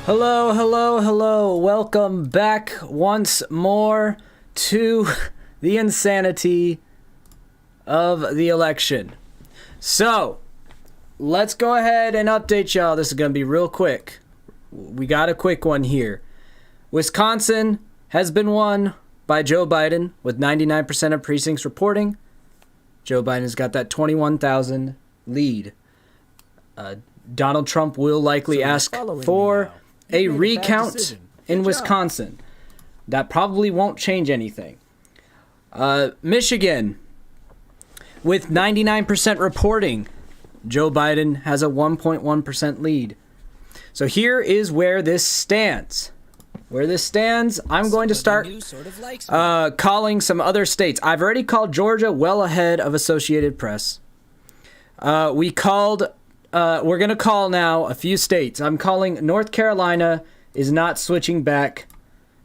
Hello, hello, hello. Welcome back once more to the insanity of the election. So, let's go ahead and update y'all. This is going to be real quick. We got a quick one here. Wisconsin has been won by Joe Biden with 99% of precincts reporting. Joe Biden's got that 21,000 lead. Donald Trump will likely ask for a recount in Wisconsin. That probably won't change anything. Michigan, with 99% reporting, Joe Biden has a 1.1% lead. So here is where this stands. I'm going to start calling some other states. I've already called Georgia well ahead of Associated Press. We're going to call now a few states. I'm calling North Carolina is not switching back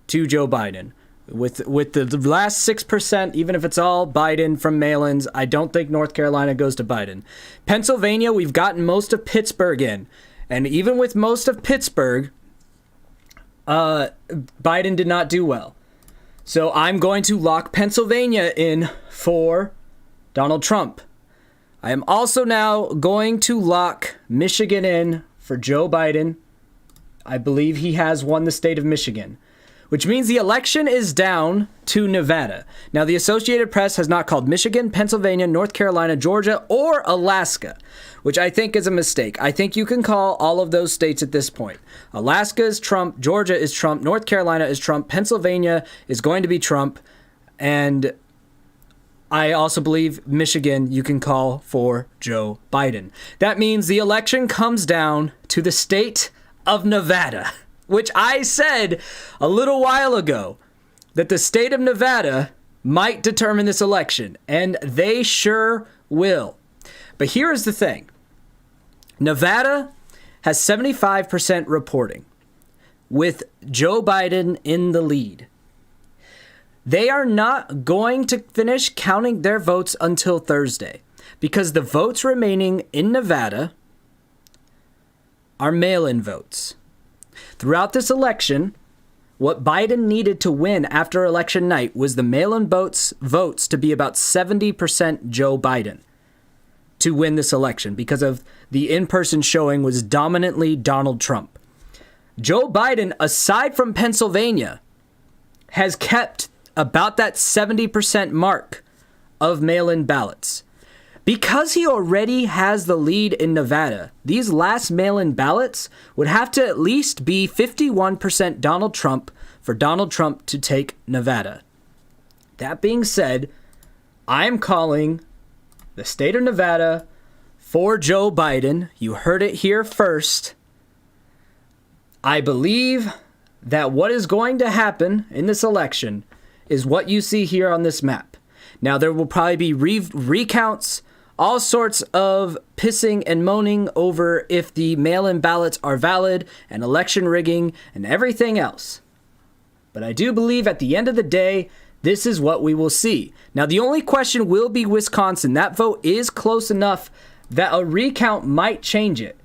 to Joe Biden. With the last 6%, even if it's all Biden from mail-ins, I don't think North Carolina goes to Biden. Pennsylvania, we've gotten most of Pittsburgh in. And even with most of Pittsburgh, Biden did not do well. So I'm going to lock Pennsylvania in for Donald Trump. I am also now going to lock Michigan in for Joe Biden. I believe he has won the state of Michigan, which means the election is down to Nevada. Now, the Associated Press has not called Michigan, Pennsylvania, North Carolina, Georgia, or Alaska, which I think is a mistake. I think you can call all of those states at this point. Alaska is Trump, Georgia is Trump, North Carolina is Trump, Pennsylvania is going to be Trump, and I also believe Michigan you can call for Joe Biden. That means the election comes down to the state of Nevada, which I said a little while ago that the state of Nevada might determine this election, and they sure will. But here is the thing. Nevada has 75% reporting, with Joe Biden in the lead. They are not going to finish counting their votes until Thursday because the votes remaining in Nevada are mail-in votes. Throughout this election, what Biden needed to win after election night was the mail-in votes to be about 70% Joe Biden to win this election because of the in-person showing was dominantly Donald Trump. Joe Biden, aside from Pennsylvania, has kept about that 70% mark of mail-in ballots. Because he already has the lead in Nevada, these last mail-in ballots would have to at least be 51% Donald Trump for Donald Trump to take Nevada. That being said, I'm calling the state of Nevada for Joe Biden. You heard it here first. I believe that what is going to happen in this election is what you see here on this map. Now, there will probably be recounts, all sorts of pissing and moaning over if the mail-in ballots are valid and election rigging and everything else. But I do believe at the end of the day, this is what we will see. Now, the only question will be Wisconsin. That vote is close enough that a recount might change it.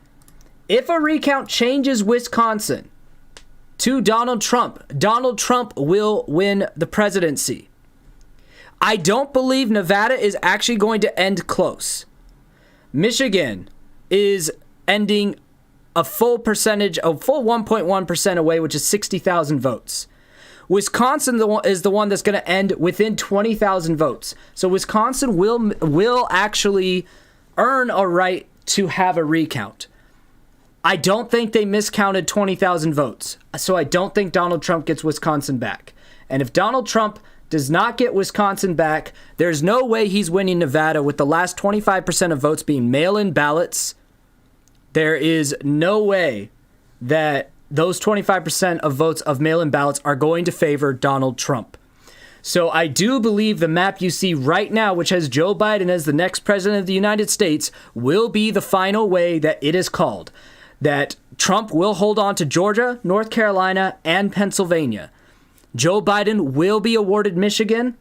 If a recount changes Wisconsin to Donald Trump will win the presidency. I don't believe Nevada is actually going to end close. Michigan is ending a full 1.1% away, which is 60,000 votes. Wisconsin is the one that's going to end within 20,000 votes. So Wisconsin will actually earn a right to have a recount. I don't think they miscounted 20,000 votes. So I don't think Donald Trump gets Wisconsin back. And if Donald Trump does not get Wisconsin back, there's no way he's winning Nevada with the last 25% of votes being mail-in ballots. There is no way that those 25% of votes of mail-in ballots are going to favor Donald Trump. So I do believe the map you see right now, which has Joe Biden as the next president of the United States, will be the final way that it is called. That Trump will hold on to Georgia, North Carolina, and Pennsylvania. Joe Biden will be awarded Michigan.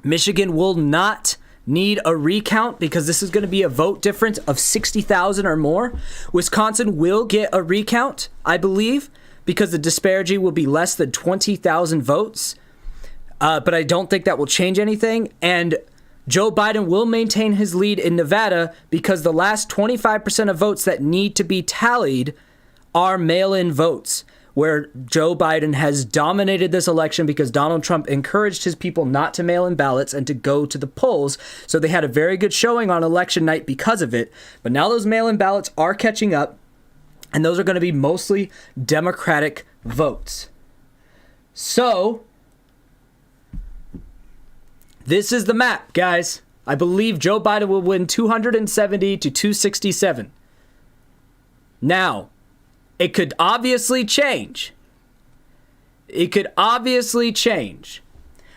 Michigan will not need a recount because this is going to be a vote difference of 60,000 or more. Wisconsin will get a recount, I believe. because the disparity will be less than 20,000 votes. But I don't think that will change anything. And Joe Biden will maintain his lead in Nevada because the last 25% of votes that need to be tallied are mail-in votes, where Joe Biden has dominated this election because Donald Trump encouraged his people not to mail in ballots and to go to the polls. So they had a very good showing on election night because of it. But now those mail-in ballots are catching up, and those are going to be mostly Democratic votes. So this is the map, guys. I believe Joe Biden will win 270 to 267. Now, it could obviously change. It could obviously change.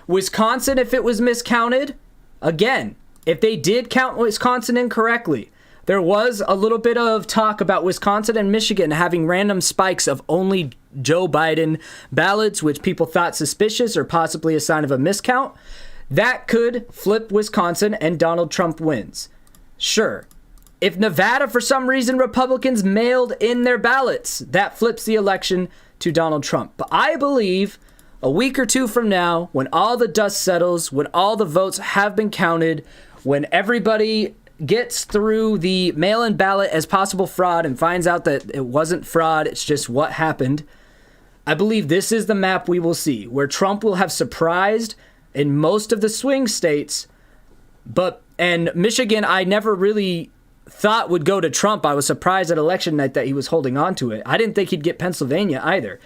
Wisconsin, if it was miscounted, again, if they did count Wisconsin incorrectly, there was a little bit of talk about Wisconsin and Michigan having random spikes of only Joe Biden ballots, which people thought suspicious or possibly a sign of a miscount. That could flip Wisconsin and Donald Trump wins. Sure. If Nevada, for some reason, Republicans mailed in their ballots, that flips the election to Donald Trump. But I believe a week or two from now, when all the dust settles, when all the votes have been counted, when everybody gets through the mail-in ballot as possible fraud and finds out that it wasn't fraud, it's just what happened, I believe this is the map we will see, where Trump will have surprised in most of the swing states, and Michigan, I never really thought would go to Trump. I was surprised at election night that he was holding on to it. I didn't think he'd get Pennsylvania either.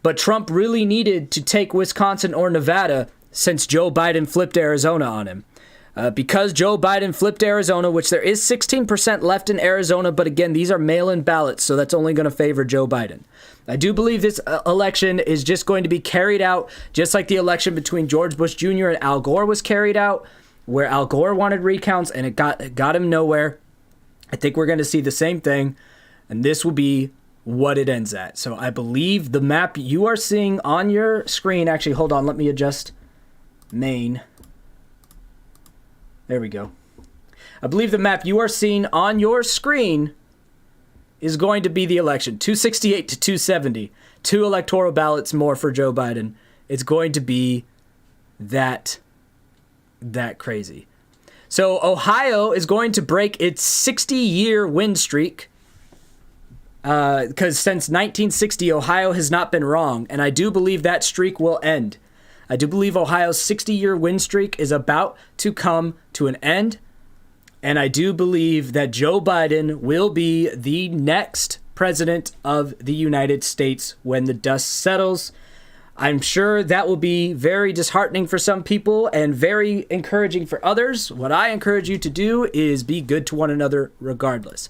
But Trump really needed to take Wisconsin or Nevada since Joe Biden flipped Arizona on him. Because Joe Biden flipped Arizona, which there is 16% left in Arizona, but again, these are mail-in ballots, so that's only going to favor Joe Biden. I do believe this election is just going to be carried out just like the election between George Bush Jr. and Al Gore was carried out, where Al Gore wanted recounts and it got him nowhere. I think we're going to see the same thing, and this will be what it ends at. So I believe the map you are seeing on your screen, actually, hold on, let me adjust Maine. There we go. I believe the map you are seeing on your screen is going to be the election. 268 to 270. 2 electoral ballots more for Joe Biden. It's going to be that crazy. So Ohio is going to break its 60-year win streak because since 1960, Ohio has not been wrong, and I do believe that streak will end. I do believe Ohio's 60-year win streak is about to come to an end, and I do believe that Joe Biden will be the next president of the United States when the dust settles. I'm sure that will be very disheartening for some people and very encouraging for others. What I encourage you to do is be good to one another regardless.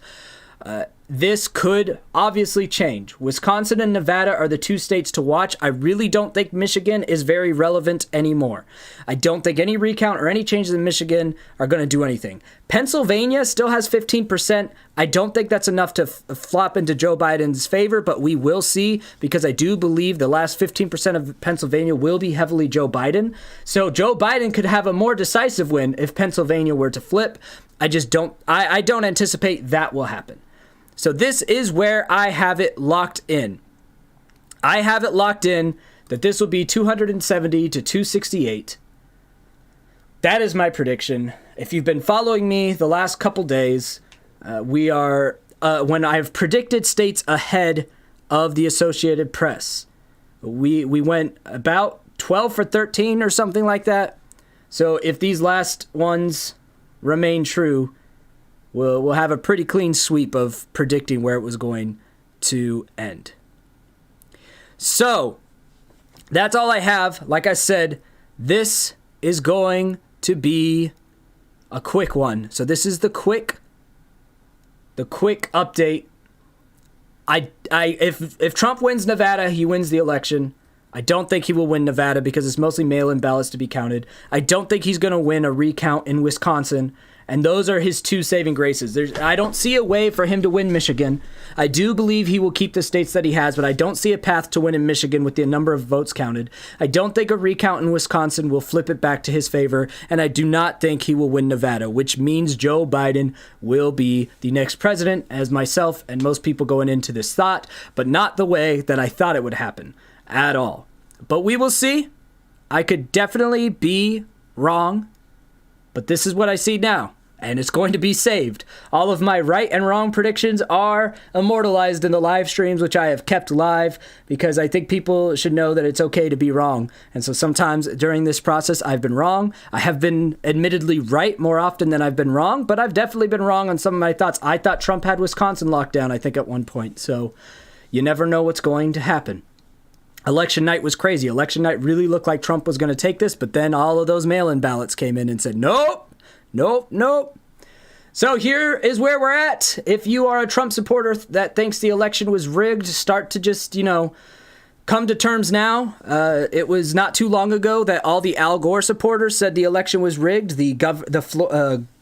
This could obviously change. Wisconsin and Nevada are the 2 states to watch. I really don't think Michigan is very relevant anymore. I don't think any recount or any changes in Michigan are going to do anything. Pennsylvania still has 15%. I don't think that's enough to flop into Joe Biden's favor, but we will see, because I do believe the last 15% of Pennsylvania will be heavily Joe Biden. So Joe Biden could have a more decisive win if Pennsylvania were to flip. I don't anticipate that will happen. So this is where I have it locked in. I have it locked in that this will be 270 to 268. That is my prediction. If you've been following me the last couple days, we are, when I've predicted states ahead of the Associated Press, we went about 12 for 13 or something like that. So if these last ones remain true, we'll have a pretty clean sweep of predicting where it was going to end. So, that's all I have. Like I said, this is going to be a quick one. So this is the quick update. If Trump wins Nevada, he wins the election. I don't think he will win Nevada because it's mostly mail-in ballots to be counted. I don't think he's going to win a recount in Wisconsin. And those are his two saving graces. I don't see a way for him to win Michigan. I do believe he will keep the states that he has, but I don't see a path to win in Michigan with the number of votes counted. I don't think a recount in Wisconsin will flip it back to his favor, and I do not think he will win Nevada, which means Joe Biden will be the next president, as myself and most people going into this thought, but not the way that I thought it would happen at all. But we will see. I could definitely be wrong, but this is what I see now. And it's going to be saved. All of my right and wrong predictions are immortalized in the live streams, which I have kept live because I think people should know that it's okay to be wrong. And so sometimes during this process, I've been wrong. I have been admittedly right more often than I've been wrong, but I've definitely been wrong on some of my thoughts. I thought Trump had Wisconsin locked down, I think, at one point. So you never know what's going to happen. Election night was crazy. Election night really looked like Trump was going to take this, but then all of those mail-in ballots came in and said, nope. Nope. So here is where we're at. If you are a Trump supporter that thinks the election was rigged, start to just, come to terms now. It was not too long ago that all the Al Gore supporters said the election was rigged. The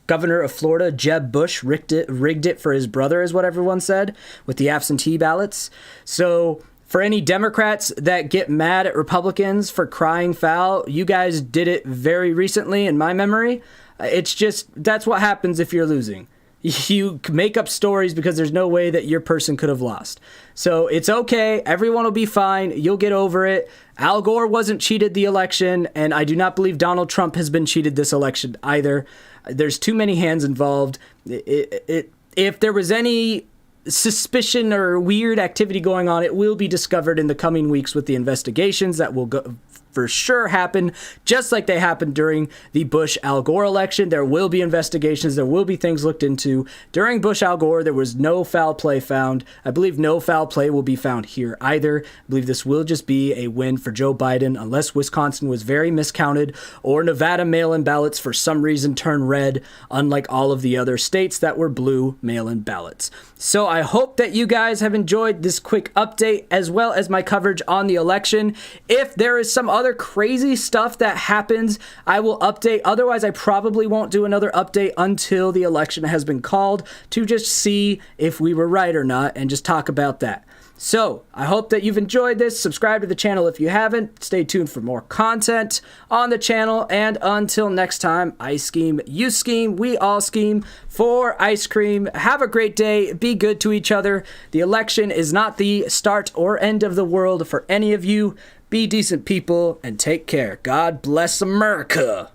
governor of Florida, Jeb Bush, rigged it for his brother, is what everyone said, with the absentee ballots. So for any Democrats that get mad at Republicans for crying foul, you guys did it very recently in my memory. It's just, that's what happens if you're losing. You make up stories because there's no way that your person could have lost. So it's okay. Everyone will be fine. You'll get over it. Al Gore wasn't cheated the election, and I do not believe Donald Trump has been cheated this election either. There's too many hands involved. If there was any suspicion or weird activity going on, it will be discovered in the coming weeks with the investigations that will go for sure happen, just like they happened during the Bush-Al Gore election. There will be investigations. There will be things looked into. During Bush-Al Gore, there was no foul play found. I believe no foul play will be found here either. I believe this will just be a win for Joe Biden, unless Wisconsin was very miscounted or Nevada mail-in ballots for some reason turned red, unlike all of the other states that were blue mail-in ballots. So I hope that you guys have enjoyed this quick update as well as my coverage on the election. If there is some other crazy stuff that happens, I will update. Otherwise, I probably won't do another update until the election has been called to just see if we were right or not and just talk about that. So I hope that you've enjoyed this. Subscribe to the channel if you haven't. Stay tuned for more content on the channel. And until next time, I scheme, you scheme, we all scheme for ice cream. Have a great day. Be good to each other. The election is not the start or end of the world for any of you. Be decent people and take care. God bless America.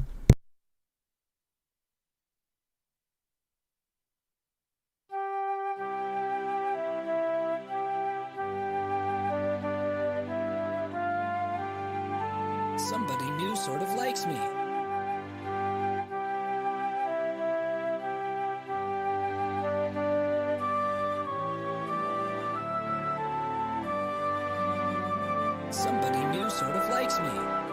Somebody new sort of likes me. Somebody new sort of likes me.